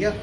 गया।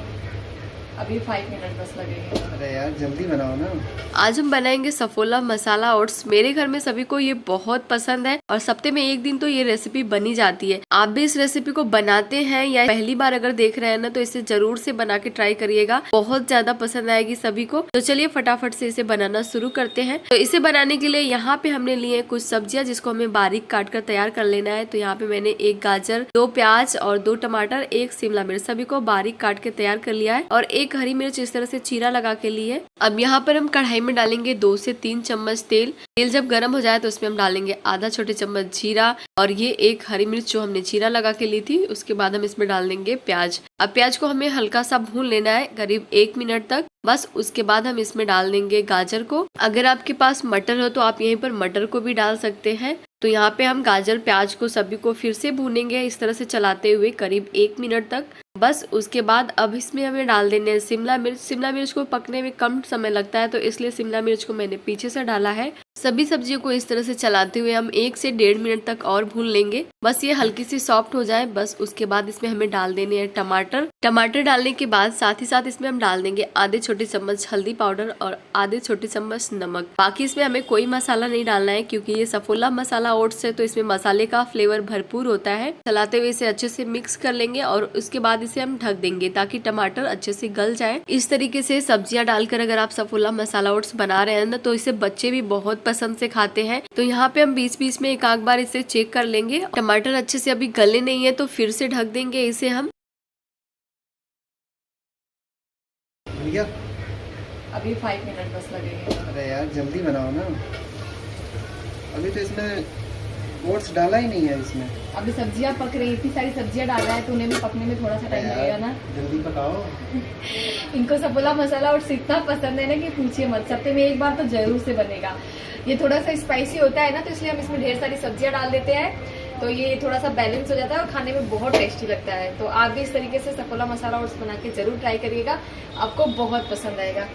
अभी 5 मिनट बस लगेंगे। अरे यार जल्दी बनाओ ना। आज हम बनाएंगे सफोला मसाला ओट्स। मेरे घर में सभी को ये बहुत पसंद है और सप्ते में एक दिन तो ये रेसिपी बनी जाती है। आप भी इस रेसिपी को बनाते हैं या पहली बार अगर देख रहे हैं ना, तो इसे जरूर से बना के ट्राई करिएगा, बहुत ज्यादा पसंद आएगी सभी को। तो चलिए फटाफट से इसे बनाना शुरू करते हैं। तो इसे बनाने के लिए यहाँ पे हमने लिए कुछ सब्जियां जिसको हमें बारीक काट कर तैयार कर लेना है। तो यहाँ पे मैंने 1 गाजर, 2 प्याज और 2 टमाटर, 1 शिमला मिर्च सभी को बारीक काट के तैयार कर लिया है और 1 हरी मिर्च इस तरह से चीरा लगा के ली है। अब यहाँ पर हम कढ़ाई में डालेंगे 2 से 3 चम्मच तेल। तेल जब गर्म हो जाए तो उसमें हम डालेंगे आधा छोटे चम्मच जीरा और ये 1 हरी मिर्च जो हमने चीरा लगा के ली थी। उसके बाद हम इसमें डाल देंगे प्याज। अब प्याज को हमें हल्का सा भून लेना है, करीब 1 मिनट तक बस। उसके बाद हम इसमें डाल देंगे गाजर को। अगर आपके पास मटर हो तो आप यहीं पर मटर को भी डाल सकते हैं। तो यहाँ पे हम गाजर प्याज को सभी को फिर से भूनेंगे इस तरह से चलाते हुए करीब 1 मिनट तक बस। उसके बाद अब इसमें हमें डाल देने हैं शिमला मिर्च। शिमला मिर्च को पकने में कम समय लगता है तो इसलिए शिमला मिर्च को मैंने पीछे से डाला है। सभी सब्जियों को इस तरह से चलाते हुए हम 1 से 1.5 मिनट तक और भून लेंगे, बस ये हल्की सी सॉफ्ट हो जाए बस। उसके बाद इसमें हमें डाल देने हैं टमाटर। टमाटर डालने के बाद साथ ही साथ इसमें हम डाल देंगे आधे छोटे चम्मच हल्दी पाउडर और आधे छोटे चम्मच नमक। बाकी इसमें हमें कोई मसाला नहीं डालना है क्योंकि ये सफोला मसाला ओट्स है तो इसमें मसाले का फ्लेवर भरपूर होता है। चलाते हुए इसे अच्छे से मिक्स कर लेंगे और उसके बाद इसे हम ढक देंगे ताकि टमाटर अच्छे से गल जाए। इस तरीके से सब्जियां डालकर अगर आप सफोला मसाला ओट्स बना रहे हैं ना, तो इसे बच्चे भी बहुत पसंद से खाते हैं। तो यहाँ पे हम बीच बीच में एक आध बार इसे चेक कर लेंगे। टमाटर अच्छे से अभी गले नहीं है तो फिर से ढक देंगे इसे हम। गया। अभी 5 मिनट बस लगेंगे। अरे यार जल्दी बनाओ ना। अभी तो इसमें ओट्स डाला ही नहीं है इसमें। अभी सब्जियां पक रही, इतनी सारी सब्जियां डाला है तो उन्हें भी पकने में थोड़ा सा टाइम लगेगा ना। जल्दी पकाओ। इनको सफोला मसाला ओट्स इतना पसंद है ना कि पूछिए मत। सप्ते में एक बार तो जरूर से बनेगा। ये थोड़ा सा स्पाइसी होता है ना, तो इसलिए हम इसमें ढेर सारी सब्जियां डाल देते हैं तो ये थोड़ा सा बैलेंस हो जाता है और खाने में बहुत टेस्टी लगता है। तो आप भी इस तरीके से सफोला मसाला ओट्स बना के जरूर ट्राई करिएगा, आपको बहुत पसंद आएगा।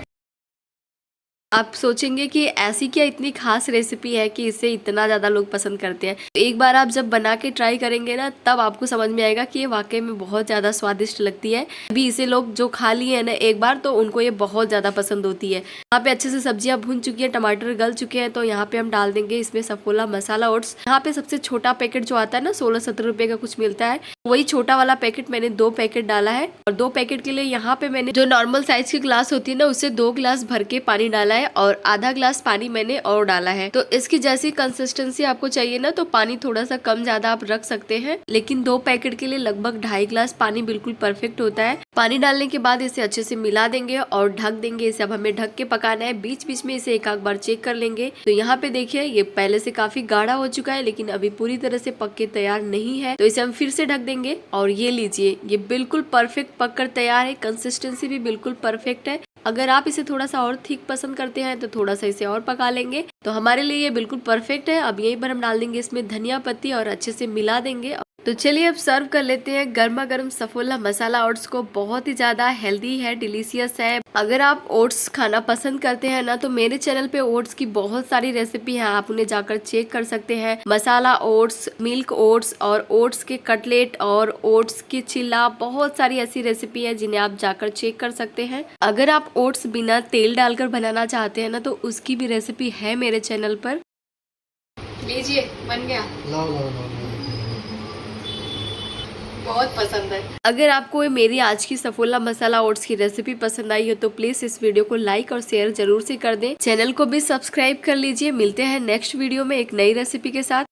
आप सोचेंगे कि ऐसी क्या इतनी खास रेसिपी है कि इसे इतना ज्यादा लोग पसंद करते हैं। तो एक बार आप जब बना के ट्राई करेंगे ना, तब आपको समझ में आएगा कि ये वाकई में बहुत ज्यादा स्वादिष्ट लगती है। अभी इसे लोग जो खा लिए है ना एक बार, तो उनको ये बहुत ज्यादा पसंद होती है। यहाँ पे अच्छे से सब्जियां भून चुकी है, टमाटर गल चुके हैं, तो यहाँ पे हम डाल देंगे इसमें सफोला मसाला ओट्स। यहाँ पे सबसे छोटा पैकेट जो आता है ना 16-17 रुपए का कुछ मिलता है, वही छोटा वाला पैकेट मैंने 2 पैकेट डाला है। और 2 पैकेट के लिए यहाँ पे मैंने जो नॉर्मल साइज की ग्लास होती है ना, उससे 2 ग्लास भर के पानी डाला है और आधा ग्लास पानी मैंने और डाला है। तो इसकी जैसी कंसिस्टेंसी आपको चाहिए ना, तो पानी थोड़ा सा कम ज्यादा आप रख सकते हैं, लेकिन 2 पैकेट के लिए लगभग 2.5 ग्लास पानी बिल्कुल परफेक्ट होता है। पानी डालने के बाद इसे अच्छे से मिला देंगे और ढक देंगे इसे। अब हमें ढक के पकाना है, बीच बीच में इसे एक आध बार चेक कर लेंगे। तो यहाँ पे देखिए ये पहले से काफी गाढ़ा हो चुका है, लेकिन अभी पूरी तरह से पक के तैयार नहीं है। तो इसे हम फिर से ढक देंगे और ये लीजिए ये बिल्कुल परफेक्ट पक कर तैयार है। कंसिस्टेंसी भी बिल्कुल परफेक्ट है। अगर आप इसे थोड़ा सा और थिक पसंद करते हैं तो थोड़ा सा इसे और पका लेंगे। तो हमारे लिए ये बिल्कुल परफेक्ट है। अब यहीं पर हम डाल देंगे इसमें धनिया पत्ती और अच्छे से मिला देंगे। तो चलिए अब सर्व कर लेते हैं गर्मा गर्म सफोला मसाला ओट्स को। बहुत ही ज्यादा हेल्दी है, डिलीशियस है। अगर आप ओट्स खाना पसंद करते हैं ना, तो मेरे चैनल पे ओट्स की बहुत सारी रेसिपी है, आप उन्हें जाकर चेक कर सकते हैं। मसाला ओट्स, मिल्क ओट्स और ओट्स के कटलेट और ओट्स की चिल्ला, बहुत सारी ऐसी रेसिपी है जिन्हें आप जाकर चेक कर सकते हैं। अगर आप ओट्स बिना तेल डालकर बनाना चाहते हैं ना, तो उसकी भी रेसिपी है मेरे चैनल पर। लीजिए बन गया। लाओ लाओ लाओ। बहुत पसंद है। अगर आपको मेरी आज की सफोला मसाला ओट्स की रेसिपी पसंद आई हो तो प्लीज इस वीडियो को लाइक और शेयर जरूर से कर दें। चैनल को भी सब्सक्राइब कर लीजिए। मिलते हैं नेक्स्ट वीडियो में एक नई रेसिपी के साथ।